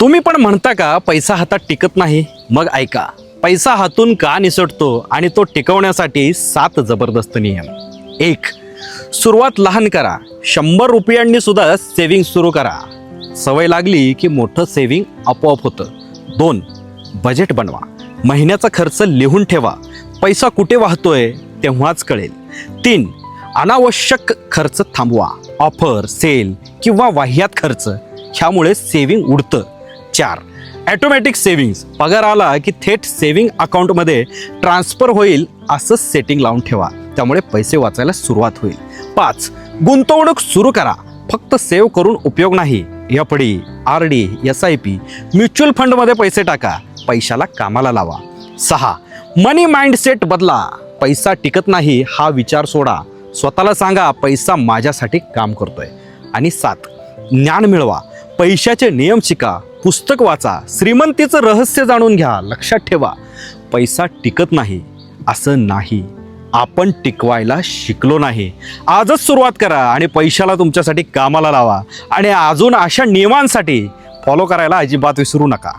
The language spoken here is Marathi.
तुम्ही पण म्हणता का पैसा हातात टिकत नाही? मग ऐका, पैसा हातून का निसटतो आणि तो टिकवण्यासाठी 7 जबरदस्त नियम. 1. सुरुवात लहान करा. 100 रुपयांनी सुद्धा सेव्हिंग सुरू करा. सवय लागली की मोठं सेव्हिंग आपोआप होतं. 2. बजेट बनवा. महिन्याचा खर्च लिहून ठेवा. पैसा कुठे वाहतोय तेव्हाच कळेल. 3. अनावश्यक खर्च थांबवा. ऑफर, सेल किंवा वाह्यात खर्च ह्यामुळे सेव्हिंग उडतं. 4. Automatic savings. पगार आला की थेट सेव्हिंग अकाउंटमध्ये ट्रान्सफर होईल असं सेटिंग लावून ठेवा. त्यामुळे पैसे वाचायला सुरुवात होईल. 5. गुंतवणूक सुरू करा. फक्त सेव्ह करून उपयोग नाही. FD, RD, SIP, म्युच्युअल फंडमध्ये पैसे टाका. पैशाला कामाला लावा. 6. मनी माइंडसेट बदला. पैसा टिकत नाही हा विचार सोडा. स्वतःला सांगा पैसा माझ्यासाठी काम करतोय. आणि 7. ज्ञान मिळवा. पैशाचे नियम शिका. पुस्तक वाचा. श्रीमंतीचं रहस्य जाणून घ्या. लक्षात ठेवा, पैसा टिकत नाही असं नाही, आपण टिकवायला शिकलो नाही. आजच सुरुवात करा आणि पैशाला तुमच्यासाठी कामाला लावा. आणि अजून अशा नियमांसाठी फॉलो करायला अजिबात विसरू नका.